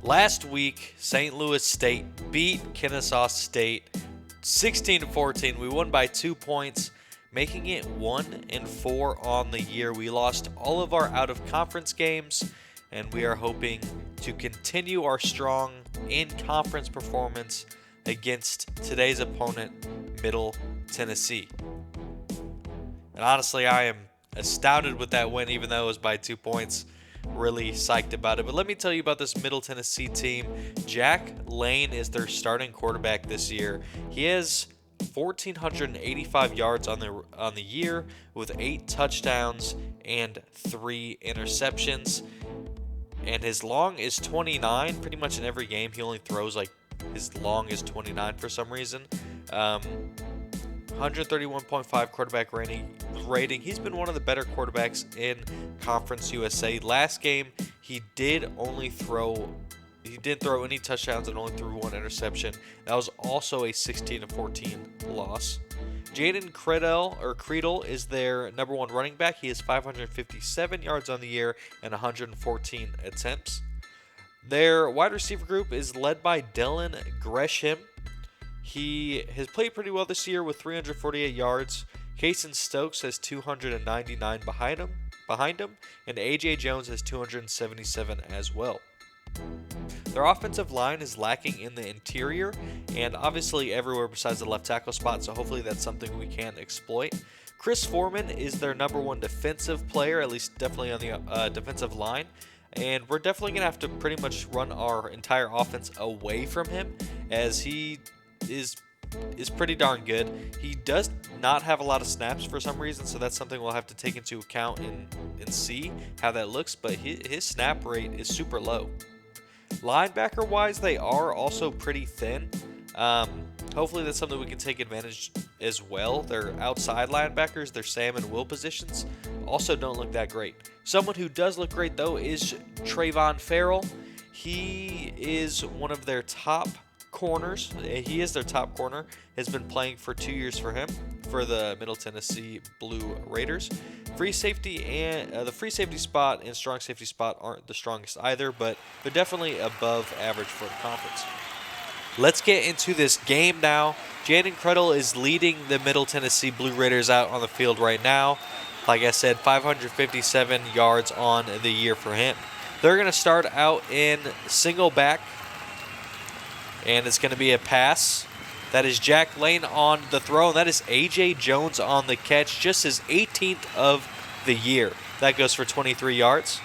Last week, St. Louis State beat Kennesaw State 16-14. We won by 2 points, making it 1-4 on the year. We lost all of our out-of-conference games, and we are hoping to continue our strong in-conference performance against today's opponent, Middle Tennessee. And honestly, I am astounded with that win, even though it was by 2 points. Really psyched about it. But let me tell you about this Middle Tennessee team. Jack Lane is their starting quarterback this year. He has 1,485 yards on the year with 8 touchdowns and 3 interceptions. And his long is 29. Pretty much in every game, he only throws like his long is 29 for some reason. 131.5 quarterback rating. He's been one of the better quarterbacks in Conference USA. Last game, he didn't throw any touchdowns and only threw 1 interception. That was also a 16-14 loss. Jaden Creedle is their number 1 running back. He has 557 yards on the year and 114 attempts. Their wide receiver group is led by Dylan Gresham. He has played pretty well this year with 348 yards. Kason Stokes has 299 behind him, and A.J. Jones has 277 as well. Their offensive line is lacking in the interior and obviously everywhere besides the left tackle spot, so hopefully that's something we can exploit. Chris Foreman is their number 1 defensive player, at least definitely on the defensive line, and we're definitely going to have to pretty much run our entire offense away from him, as he is pretty darn good. He does not have a lot of snaps for some reason, so that's something we'll have to take into account and see how that looks, but his snap rate is super low. Linebacker wise, they are also pretty thin. Hopefully that's something we can take advantage as well. Their outside linebackers, their Sam and Will positions, also don't look that great. Someone who does look great though is Trayvon Farrell. He is one of their top corners. He is their top corner. Has been playing for 2 years for the Middle Tennessee Blue Raiders. Free safety and the free safety spot and strong safety spot aren't the strongest either, but they're definitely above average for the conference. Let's get into this game now. Jaden Creedle is leading the Middle Tennessee Blue Raiders out on the field right now. Like I said, 557 yards on the year for him. They're going to start out in single back, and it's going to be a pass. That is Jack Lane on the throw, and that is A.J. Jones on the catch, just his 18th of the year. That goes for 23 yards.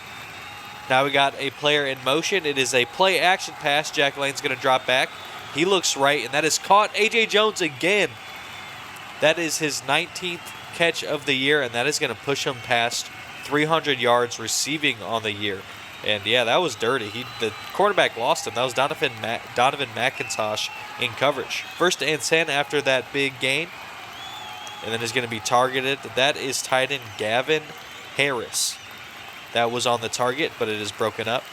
Now we got a player in motion. It is a play-action pass. Jack Lane's going to drop back. He looks right, and that is caught. A.J. Jones again. That is his 19th catch of the year, and that is going to push him past 300 yards receiving on the year. And yeah, that was dirty. The quarterback lost him. That was Donovan McIntosh in coverage. 1st and 10 after that big gain. And then is going to be targeted. That is tight end Gavin Harris. That was on the target, but it is broken up.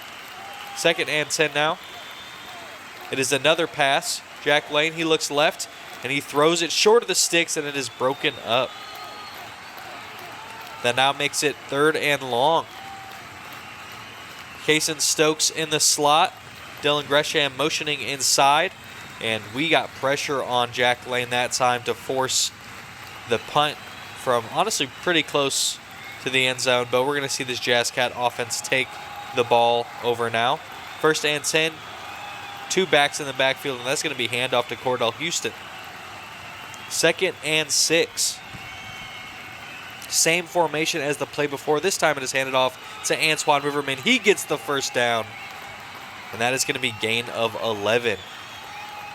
2nd and 10 now. It is another pass. Jack Lane, he looks left, and he throws it short of the sticks, and it is broken up. That now makes it 3rd and long. Kason Stokes in the slot. Dylan Gresham motioning inside. And we got pressure on Jack Lane that time to force the punt from honestly pretty close to the end zone. But we're going to see this Jazzcat offense take the ball over now. 1st and 10. 2 backs in the backfield, and that's going to be handoff to Cordell Houston. 2nd and 6. Same formation as the play before. This time it is handed off to Antoine Riverman. He gets the 1st down, and that is going to be gain of 11.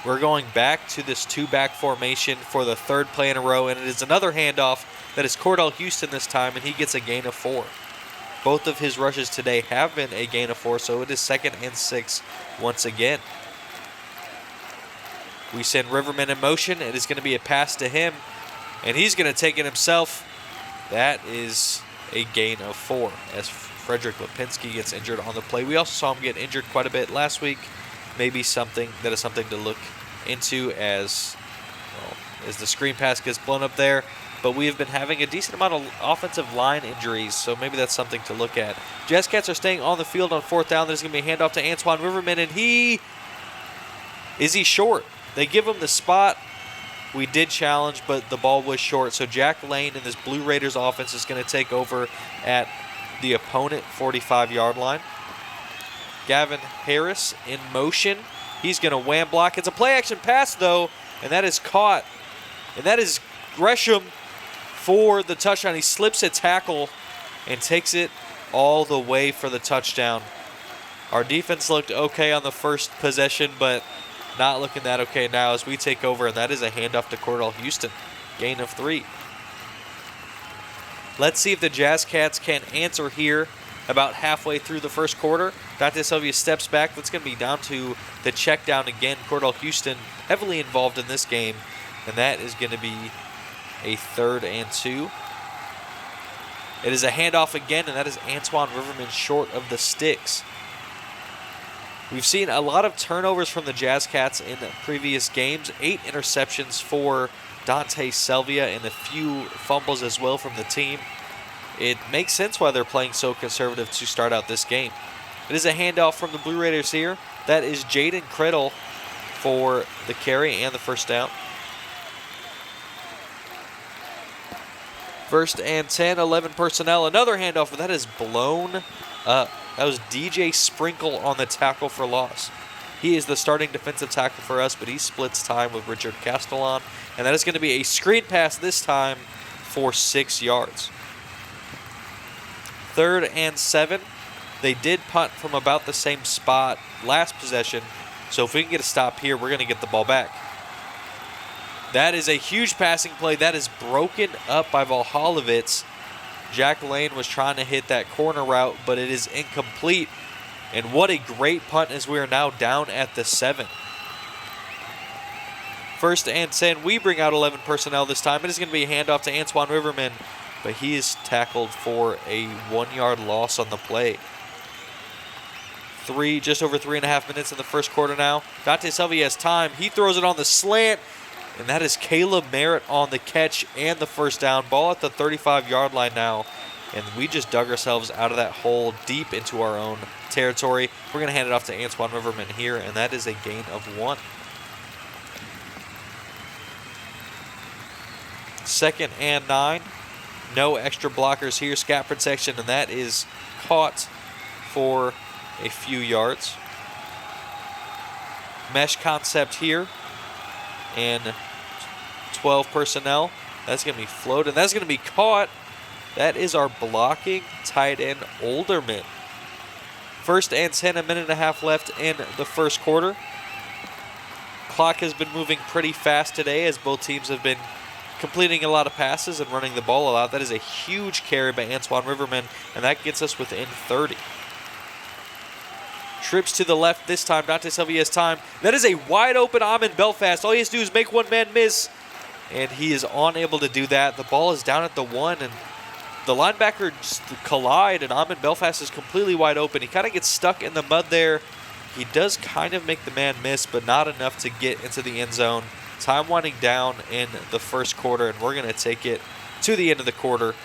We're going back to this 2-back formation for the 3rd play in a row, and it is another handoff that is Cordell Houston this time, and he gets a gain of 4. Both of his rushes today have been a gain of 4, so it is 2nd and 6 once again. We send Riverman in motion. It is going to be a pass to him, and he's going to take it himself. That is a gain of 4 as Frederick Lipinski gets injured on the play. We also saw him get injured quite a bit last week. Maybe something to look into as the screen pass gets blown up there. but we have been having a decent amount of offensive line injuries, so maybe that's something to look at. Jazzcats are staying on the field on 4th down. There's going to be a handoff to Antoine Riverman, and he's short. They give him the spot. We did challenge, but the ball was short. So Jack Lane and this Blue Raiders offense is going to take over at the opponent 45-yard line. Gavin Harris in motion. He's going to wham block. It's a play-action pass, though, and that is caught. And that is Gresham for the touchdown. He slips a tackle and takes it all the way for the touchdown. Our defense looked okay on the first possession, but not looking that okay now as we take over, and that is a handoff to Cordell Houston. Gain of 3. Let's see if the Jazzcats can answer here about halfway through the first quarter. Dante Sylvia steps back. That's going to be down to the check down again. Cordell Houston heavily involved in this game, and that is going to be a 3rd and 2. It is a handoff again, and that is Antoine Riverman short of the sticks. We've seen a lot of turnovers from the Jazzcats in the previous games. 8 interceptions for Dante Sylvia and a few fumbles as well from the team. It makes sense why they're playing so conservative to start out this game. It is a handoff from the Blue Raiders here. That is Jaden Criddle for the carry and the first down. 1st and 10, 11 personnel. Another handoff, but that is blown up. That was DJ Sprinkle on the tackle for loss. He is the starting defensive tackle for us, but he splits time with Richard Castellan. And that is going to be a screen pass this time for 6 yards. 3rd and 7. They did punt from about the same spot last possession. So if we can get a stop here, we're going to get the ball back. That is a huge passing play. That is broken up by Valhalovitz. Jack Lane was trying to hit that corner route, but it is incomplete. And what a great punt as we are now down at the 7. 1st and 10. We bring out 11 personnel this time. It is going to be a handoff to Antoine Riverman, but he is tackled for a 1-yard loss on the play. Just over 3.5 minutes in the first quarter now. Dante Sylvia has time. He throws it on the slant, and that is Caleb Merritt on the catch and the first down. Ball at the 35-yard line now, and we just dug ourselves out of that hole deep into our own territory. We're going to hand it off to Antoine Riverman here, and that is a gain of 1. 2nd and 9. No extra blockers here. Scat protection, and that is caught for a few yards. Mesh concept here. And 12 personnel. That's going to be floated. That's going to be caught. That is our blocking tight end, Olderman. 1st and 10, a minute and a half left in the first quarter. Clock has been moving pretty fast today as both teams have been completing a lot of passes and running the ball a lot. That is a huge carry by Antoine Riverman, and that gets us within 30. Trips to the left this time. Dante Sylvia has time. That is a wide open Amon Belfast. All he has to do is make one man miss, and he is unable to do that. The ball is down at the 1, and the linebacker just collide, and Amon Belfast is completely wide open. He kind of gets stuck in the mud there. He does kind of make the man miss, but not enough to get into the end zone. Time winding down in the first quarter, and we're going to take it to the end of the quarter.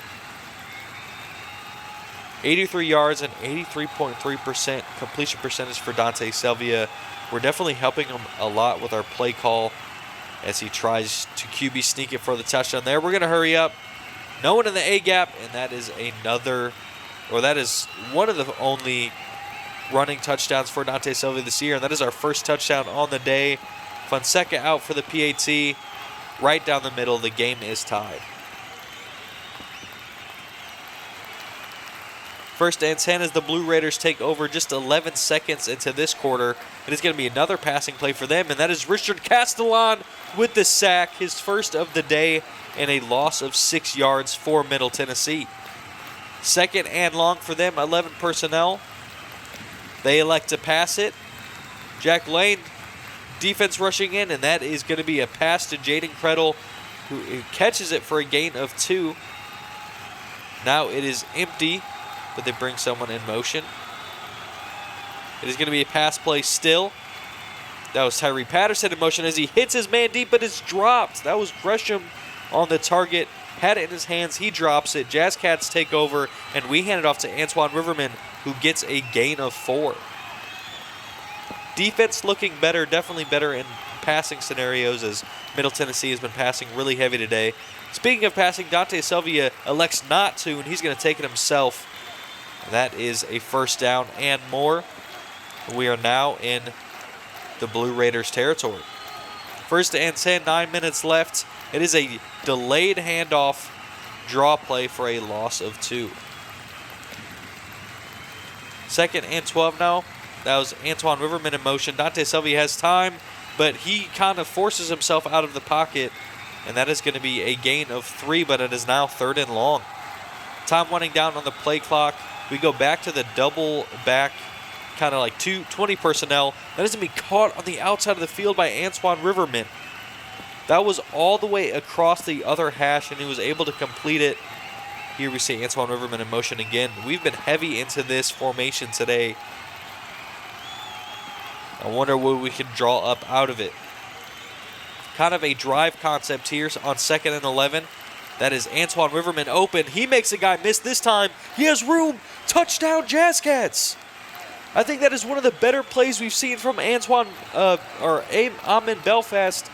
83 yards and 83.3% completion percentage for Dante Sylvia. We're definitely helping him a lot with our play call as he tries to QB sneak it for the touchdown there. We're going to hurry up. No one in the A-gap, and that is one of the only running touchdowns for Dante Sylvia this year, and that is our first touchdown on the day. Fonseca out for the PAT. Right down the middle, the game is tied. 1st and 10 as the Blue Raiders take over just 11 seconds into this quarter. It is going to be another passing play for them, and that is Richard Castellan with the sack, his first of the day, and a loss of 6 yards for Middle Tennessee. 2nd and long for them, 11 personnel. They elect to pass it. Jack Lane, defense rushing in, and that is going to be a pass to Jaden Criddle, who catches it for a gain of 2. Now it is empty, but they bring someone in motion. It is going to be a pass play still. That was Tyree Patterson in motion as he hits his man deep, but it's dropped. That was Gresham on the target. had it in his hands. He drops it. Jazzcats take over, and we hand it off to Antoine Riverman, who gets a gain of 4. Defense looking better, definitely better in passing scenarios, as Middle Tennessee has been passing really heavy today. Speaking of passing, Dante Sylvia elects not to, and he's going to take it himself. That is a first down and more. We are now in the Blue Raiders territory. First and 10, 9 minutes left. It is a delayed handoff draw play for a loss of 2. Second and 12 now. That was Antoine Riverman in motion. Dante Sylvia has time, but he kind of forces himself out of the pocket, and that is going to be a gain of 3, but it is now 3rd and long. Time winding down on the play clock. We go back to the double back, kind of like 20 personnel. That is going to be caught on the outside of the field by Antoine Riverman. That was all the way across the other hash, and he was able to complete it. Here we see Antoine Riverman in motion again. We've been heavy into this formation today. I wonder what we can draw up out of it. Kind of a drive concept here on 2nd and 11. That is Antoine Riverman open. He makes a guy miss this time. He has room. Touchdown, Jazzcats. I think that is one of the better plays we've seen from Amon Belfast.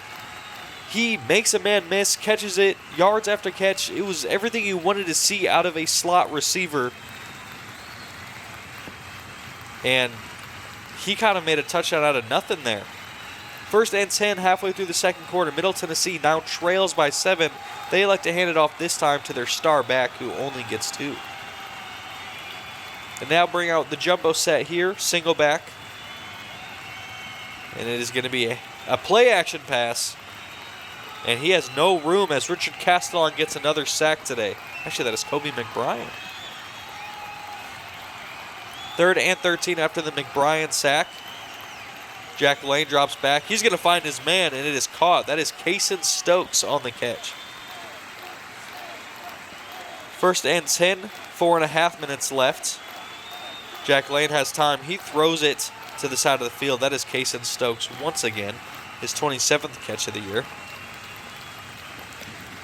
He makes a man miss, catches it, yards after catch. It was everything you wanted to see out of a slot receiver. And he kind of made a touchdown out of nothing there. First and 10, halfway through the second quarter. Middle Tennessee now trails by 7. They elect to hand it off this time to their star back, who only gets 2. And now bring out the jumbo set here, single back. And it is going to be a play action pass. And he has no room as Richard Castellon gets another sack today. Actually, that is Kobe McBrien. 3rd and 13 after the McBrien sack. Jack Lane drops back. He's going to find his man, and it is caught. That is Kaysen Stokes on the catch. 1st and 10, 4.5 minutes left. Jack Lane has time. He throws it to the side of the field. That is Kaysen Stokes once again, his 27th catch of the year.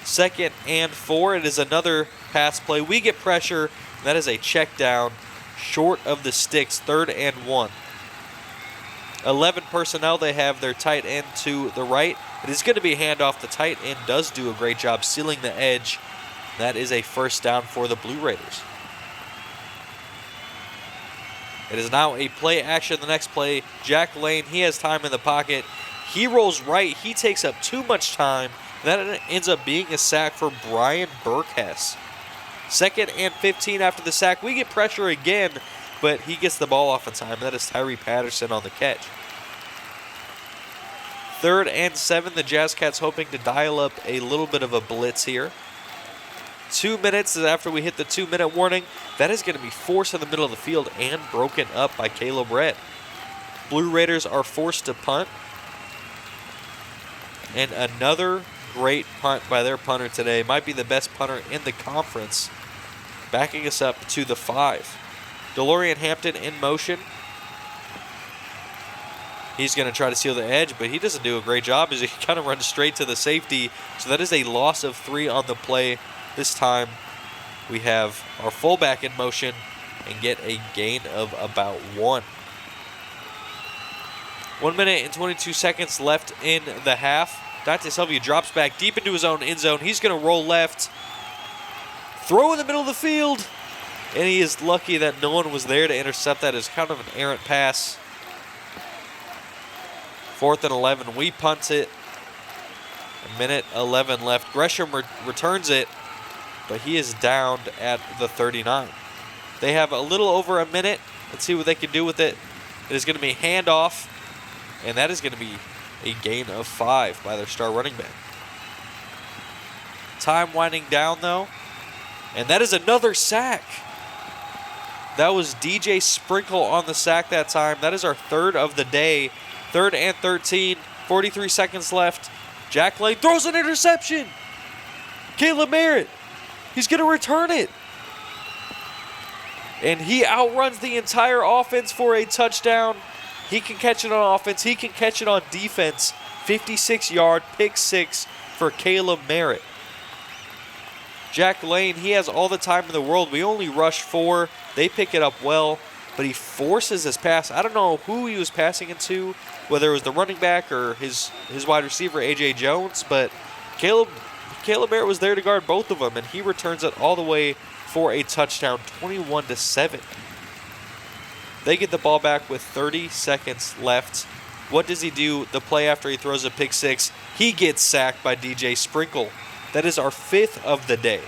2nd and 4. It is another pass play. We get pressure. That is a check down short of the sticks. 3rd and 1. 11 personnel. They have their tight end to the right. It is going to be a handoff. The tight end does do a great job sealing the edge. That is a first down for the Blue Raiders. It is now a play action. The next play, Jack Lane, he has time in the pocket. He rolls right. He takes up too much time. That ends up being a sack for Brian Burkhess. 2nd and 15 after the sack. We get pressure again, but he gets the ball off in time. That is Tyree Patterson on the catch. 3rd and 7. The Jazzcats hoping to dial up a little bit of a blitz here. 2 minutes after we hit the 2-minute warning. That is going to be forced in the middle of the field and broken up by Caleb Redd. Blue Raiders are forced to punt. And another great punt by their punter today. Might be the best punter in the conference. Backing us up to the 5. DeLorean Hampton in motion. He's going to try to seal the edge, but he doesn't do a great job as he kind of runs straight to the safety. So that is a loss of 3 on the play. This time we have our fullback in motion and get a gain of about 1. 1 minute and 22 seconds left in the half. Dante Sylvia drops back deep into his own end zone. He's going to roll left. Throw in the middle of the field. And he is lucky that no one was there to intercept that. It's kind of an errant pass. 4th and 11. We punt it. 1:11 left. Gresham returns it, but he is downed at the 39. They have a little over a minute. Let's see what they can do with it. It is going to be handoff, and that is going to be a gain of 5 by their star running back. Time winding down, though, and that is another sack. That was DJ Sprinkle on the sack that time. That is our 3rd of the day. 3rd and 13, 43 seconds left. Jack Lane throws an interception. Caleb Merritt, he's going to return it. And he outruns the entire offense for a touchdown. He can catch it on offense. He can catch it on defense. 56-yard pick 6 for Caleb Merritt. Jack Lane, he has all the time in the world. We only rush 4. They pick it up well, but he forces his pass. I don't know who he was passing it to, whether it was the running back or his wide receiver, A.J. Jones, but Caleb Merritt was there to guard both of them, and he returns it all the way for a touchdown, 21-7. They get the ball back with 30 seconds left. What does he do the play after he throws a pick six? He gets sacked by DJ Sprinkle. That is our 5th of the day,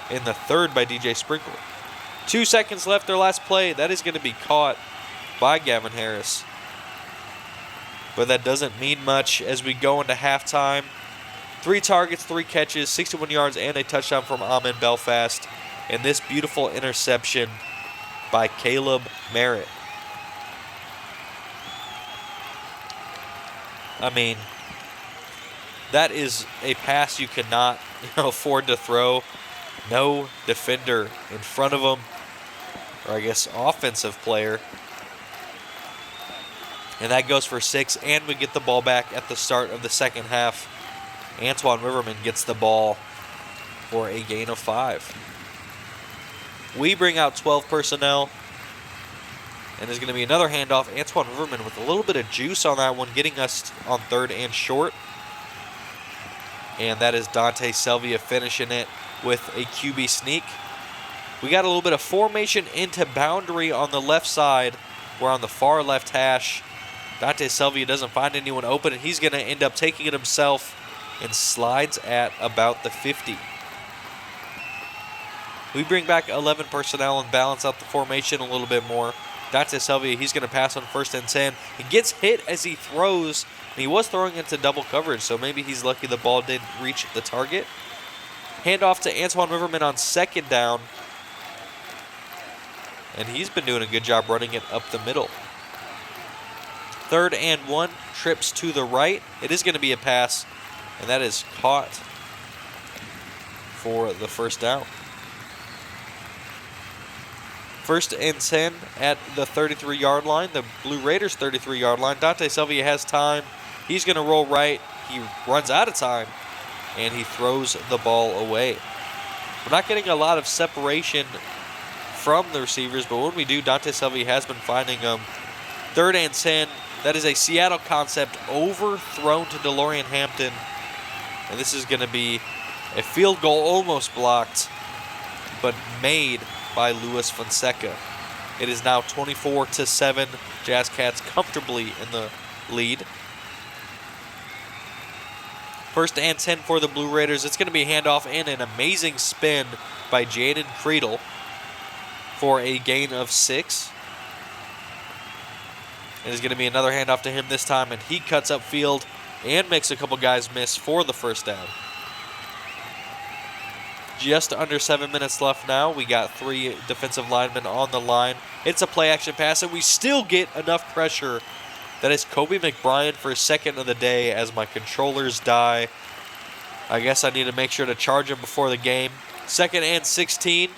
and the 3rd by DJ Sprinkle. 2 seconds left, their last play. That is going to be caught by Gavin Harris. But that doesn't mean much as we go into halftime. 3 targets, 3 catches, 61 yards, and a touchdown from Amin Belfast. And this beautiful interception by Caleb Merritt. I mean, that is a pass you cannot afford to throw. No defender in front of him, or I guess offensive player. And that goes for 6, and we get the ball back at the start of the second half. Antoine Riverman gets the ball for a gain of 5. We bring out 12 personnel, and there's going to be another handoff. Antoine Riverman with a little bit of juice on that one, getting us on 3rd and short. And that is Dante Selvia finishing it with a QB sneak. We got a little bit of formation into boundary on the left side. We're on the far left hash. Dante Selvia doesn't find anyone open, and he's going to end up taking it himself and slides at about the 50. We bring back 11 personnel and balance out the formation a little bit more. Dante Selvia, he's going to pass on 1st and 10. He gets hit as he throws, and he was throwing into double coverage, so maybe he's lucky the ball didn't reach the target. Handoff to Antoine Riverman on 2nd down, and he's been doing a good job running it up the middle. 3rd and 1, trips to the right. It is going to be a pass, and that is caught for the 1st down. 1st and 10 at the 33-yard line, the Blue Raiders' 33-yard line. Dante Selvia has time. He's going to roll right. He runs out of time, and he throws the ball away. We're not getting a lot of separation from the receivers, but when we do, Dante Selvia has been finding them. 3rd and 10. That is a Seattle concept overthrown to DeLorean Hampton, and this is going to be a field goal almost blocked, but made by Luis Fonseca. It is now 24-7. Jazzcats comfortably in the lead. 1st and 10 for the Blue Raiders. It's going to be a handoff and an amazing spin by Jaden Creedle for a gain of 6. It is going to be another handoff to him this time, and he cuts upfield and makes a couple guys miss for the 1st down. Just under 7 minutes left now. We got 3 defensive linemen on the line. It's a play-action pass, and we still get enough pressure. That is Kobe McBrien for 2nd of the day as my controllers die. I guess I need to make sure to charge him before the game. 2nd and 16.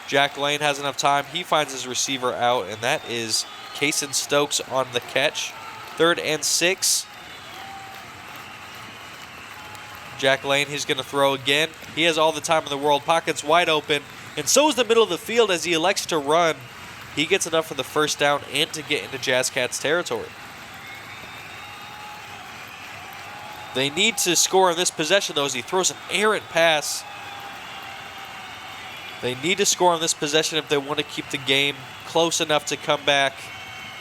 Jack Lane has enough time. He finds his receiver out, and that is Kaysen Stokes on the catch. 3rd and 6. Jack Lane, he's going to throw again. He has all the time in the world. Pockets wide open. And so is the middle of the field as he elects to run. He gets enough for the 1st down and to get into Jazzcats territory. They need to score on this possession, though, as he throws an errant pass. They need to score on this possession if they want to keep the game close enough to come back.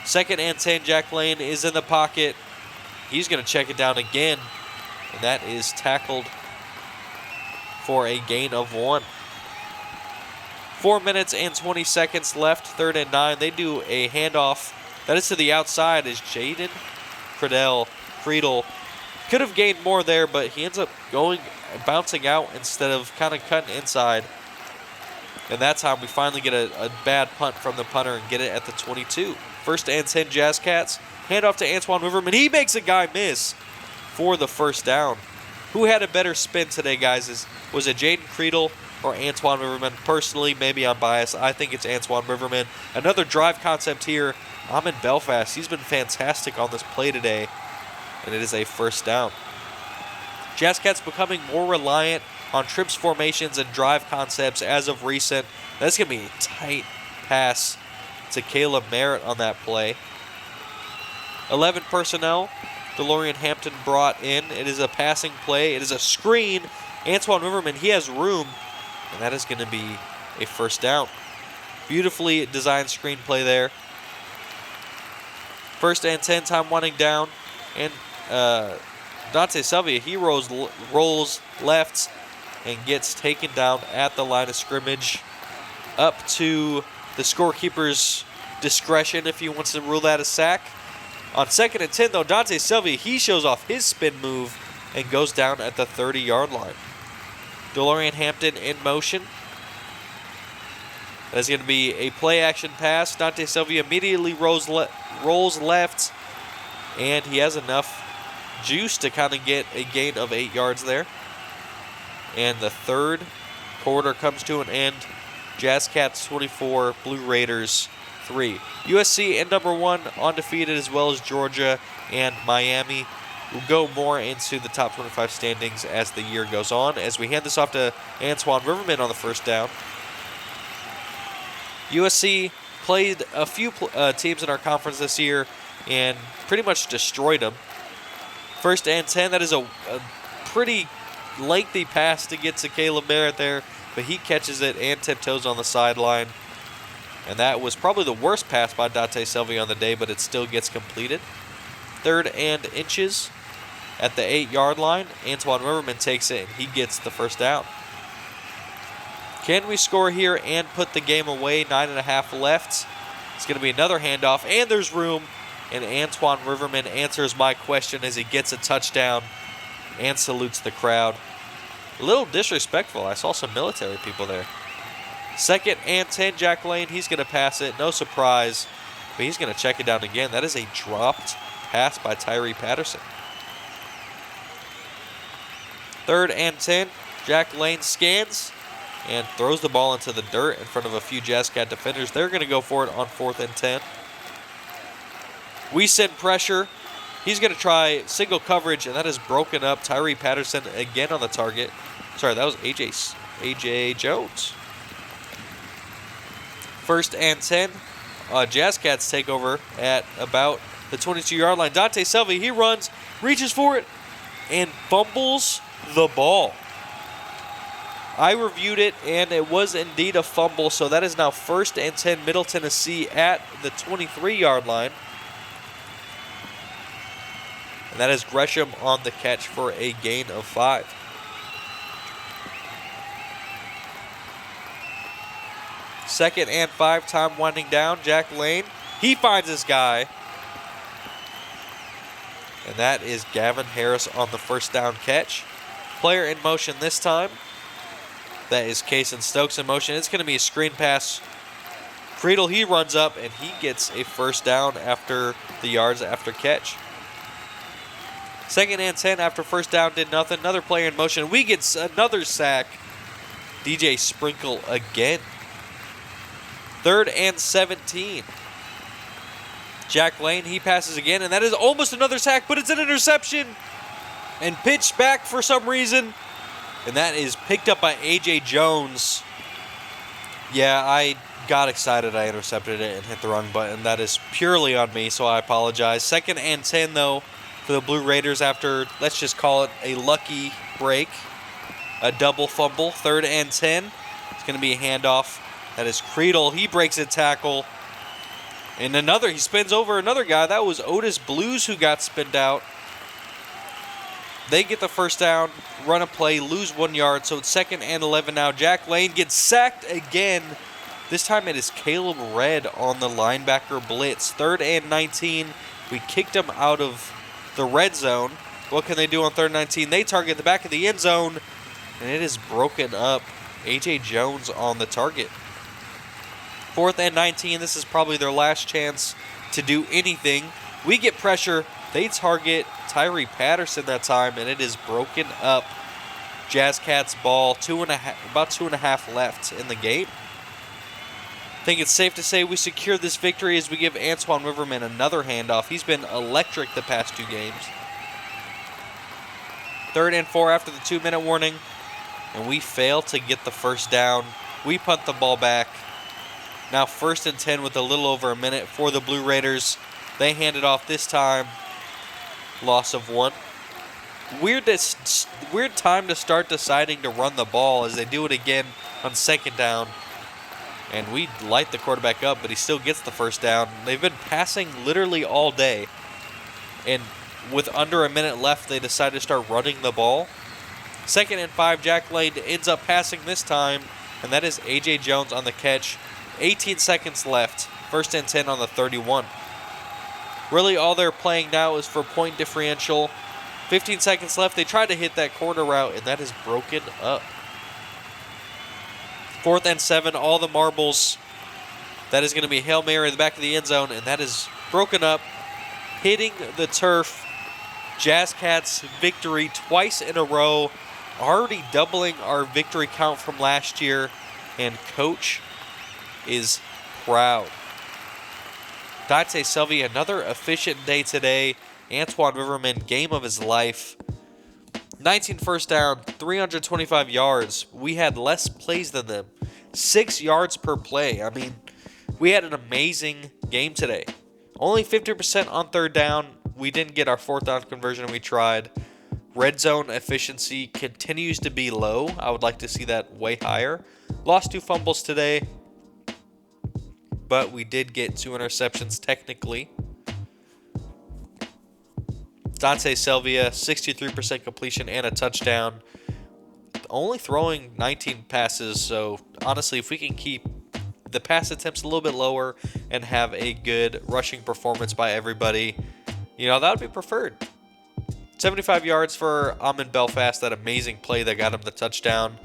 2nd and 10, Jack Lane is in the pocket. He's going to check it down again. And that is tackled for a gain of 1. 4 minutes and 20 seconds left, 3rd and 9. They do a handoff. That is to the outside as Jaden Creedle could have gained more there, but he ends up bouncing out instead of kind of cutting inside. And that time we finally get a bad punt from the punter and get it at the 22. 1st and 10 Jazzcats. Handoff to Antoine Riverman. He makes a guy miss for the 1st down. Who had a better spin today, guys? Was it Jaden Creedle or Antoine Riverman? Personally, maybe I'm biased. I think it's Antoine Riverman. Another drive concept here. Amin Belfast. He's been fantastic on this play today, and it is a 1st down. Jazzcats becoming more reliant on trips, formations, and drive concepts as of recent. That's going to be a tight pass to Caleb Merritt on that play. 11 personnel. DeLorean Hampton brought in. It is a passing play. It is a screen. Antoine Riverman, he has room, and that is going to be a first down. Beautifully designed screenplay there. 1st and 10, time winding down. And Dante Selvia, he rolls left and gets taken down at the line of scrimmage. Up to the scorekeeper's discretion if he wants to rule that a sack. On 2nd and 10, though, Dante Selvia, he shows off his spin move and goes down at the 30-yard line. DeLorean Hampton in motion. That's going to be a play-action pass. Dante Selvia immediately rolls left, and he has enough juice to kind of get a gain of 8 yards there. And the 3rd quarter comes to an end. Jazzcats 24, Blue Raiders 3. USC and number 1 undefeated, as well as Georgia and Miami. We'll go more into the top 25 standings as the year goes on, as we hand this off to Antoine Riverman on the first down. USC played a few teams in our conference this year and pretty much destroyed them. 1st and 10, that is a pretty lengthy pass to get to Caleb Merritt there, but he catches it and tiptoes on the sideline. And that was probably the worst pass by Dante Selvia on the day, but it still gets completed. 3rd and inches at the 8-yard line. Antoine Riverman takes it, and he gets the first down. Can we score here and put the game away? 9.5 left. It's going to be another handoff, and there's room. And Antoine Riverman answers my question as he gets a touchdown and salutes the crowd. A little disrespectful. I saw some military people there. 2nd and 10, Jack Lane, he's going to pass it. No surprise, but he's going to check it down again. That is a dropped pass by Tyree Patterson. 3rd and 10, Jack Lane scans and throws the ball into the dirt in front of a few Jazzcat defenders. They're going to go for it on 4th and 10. We send pressure. He's going to try single coverage, and that is broken up. Tyree Patterson again on the target. Sorry, that was A.J. Jones. 1st and 10. Jazzcats take over at about the 22-yard line. Dante Selvia, he runs, reaches for it, and fumbles the ball. I reviewed it, and it was indeed a fumble, so that is now 1st and 10, Middle Tennessee at the 23-yard line. And that is Gresham on the catch for a gain of 5. Second and 5, time winding down. Jack Lane, he finds this guy. And that is Gavin Harris on the first down catch. Player in motion this time. That is Kason Stokes in motion. It's going to be a screen pass. Friedel, he runs up, and he gets a first down after the yards after catch. 2nd and 10 after first down, did nothing. Another player in motion. We get another sack. DJ Sprinkle again. 3rd and 17. Jack Lane, he passes again, and that is almost another sack, but it's an interception and pitched back for some reason. And that is picked up by A.J. Jones. Yeah, I got excited. I intercepted it and hit the wrong button. That is purely on me, so I apologize. 2nd and 10, though, for the Blue Raiders after, let's just call it a lucky break. A double fumble. 3rd and 10. It's going to be a handoff. That is Creedle. He breaks a tackle. And he spins over another guy. That was Otis Blues who got spinned out. They get the first down, run a play, lose 1 yard. So it's 2nd and 11 now. Jack Lane gets sacked again. This time it is Caleb Red on the linebacker blitz. 3rd and 19. We kicked him out of the red zone. What can they do on 3rd and 19? They target the back of the end zone, and it is broken up. A.J. Jones on the target. 4th and 19. This is probably their last chance to do anything. We get pressure. They target Tyree Patterson that time, and it is broken up. Jazzcats ball, about 2.5 left in the game. I think it's safe to say we secure this victory as we give Antoine Riverman another handoff. He's been electric the past 2 games. 3rd and 4 after the 2-minute warning. and we fail to get the first down. We punt the ball back. Now 1st and 10 with a little over a minute for the Blue Raiders. They hand it off this time. Loss of 1. Weird time to start deciding to run the ball as they do it again on 2nd down. And we light the quarterback up, but he still gets the first down. They've been passing literally all day. And with under a minute left, they decide to start running the ball. 2nd and 5, Jack Lane ends up passing this time, and that is A.J. Jones on the catch. 18 seconds left. 1st and 10 on the 31. Really, all they're playing now is for point differential. 15 seconds left. They tried to hit that corner route, and that is broken up. 4th and 7, all the marbles. That is going to be a Hail Mary in the back of the end zone, and that is broken up, hitting the turf. Jazzcats victory twice in a row, already doubling our victory count from last year, and Coach is proud. Dante Selvey, another efficient day today. Antoine Riverman, game of his life. 19 first down, 325 yards. We had less plays than them. 6 yards per play. I mean, we had an amazing game today. Only 50% on 3rd down. We didn't get our 4th down conversion we tried. Red zone efficiency continues to be low. I would like to see that way higher. Lost 2 fumbles today, but we did get 2 interceptions technically. Dante Selvia, 63% completion and a touchdown. Only throwing 19 passes, so honestly, if we can keep the pass attempts a little bit lower and have a good rushing performance by everybody, that would be preferred. 75 yards for Amon Belfast, that amazing play that got him the touchdown.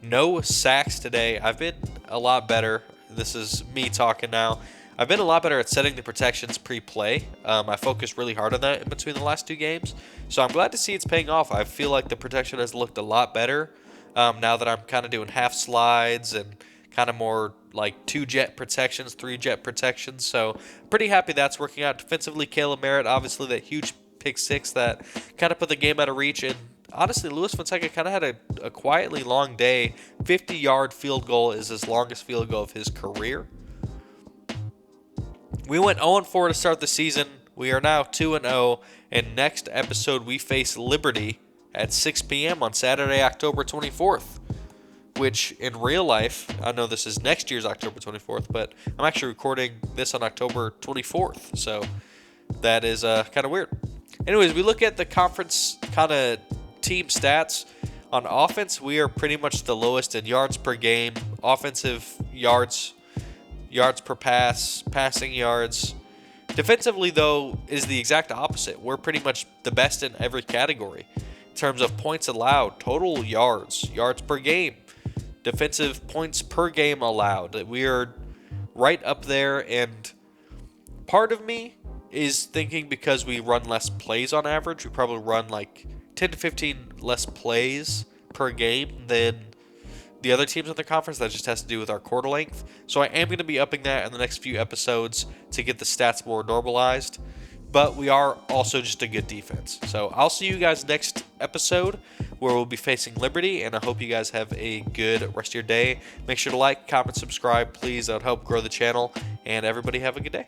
No sacks today. I've been a lot better. This is me talking now. I've been a lot better at setting the protections pre-play. I focused really hard on that in between the last 2 games. So I'm glad to see it's paying off. I feel like the protection has looked a lot better now that I'm kind of doing half slides and kind of more like 2-jet protections, 3-jet protections. So pretty happy that's working out. Defensively, Caleb Merritt, obviously that huge pick 6 that kind of put the game out of reach. And honestly, Louis Fonseca kind of had a quietly long day. 50-yard field goal is his longest field goal of his career. We went 0-4 to start the season. We are now 2-0, and next episode we face Liberty at 6 p.m. on Saturday, October 24th, which in real life, I know this is next year's October 24th, but I'm actually recording this on October 24th, so that is kind of weird. Anyways, we look at the conference kind of team stats. On offense, we are pretty much the lowest in yards per game, offensive yards per pass, passing yards. Defensively, though, is the exact opposite. We're pretty much the best in every category. In terms of points allowed, total yards per game, defensive points per game allowed. We are right up there, and part of me is thinking because we run less plays on average, we probably run like 10 to 15 less plays per game than the other teams in the conference. That just has to do with our quarter length. So I am going to be upping that in the next few episodes to get the stats more normalized. But we are also just a good defense. So I'll see you guys next episode where we'll be facing Liberty. And I hope you guys have a good rest of your day. Make sure to like, comment, subscribe, please. That would help grow the channel. And everybody have a good day.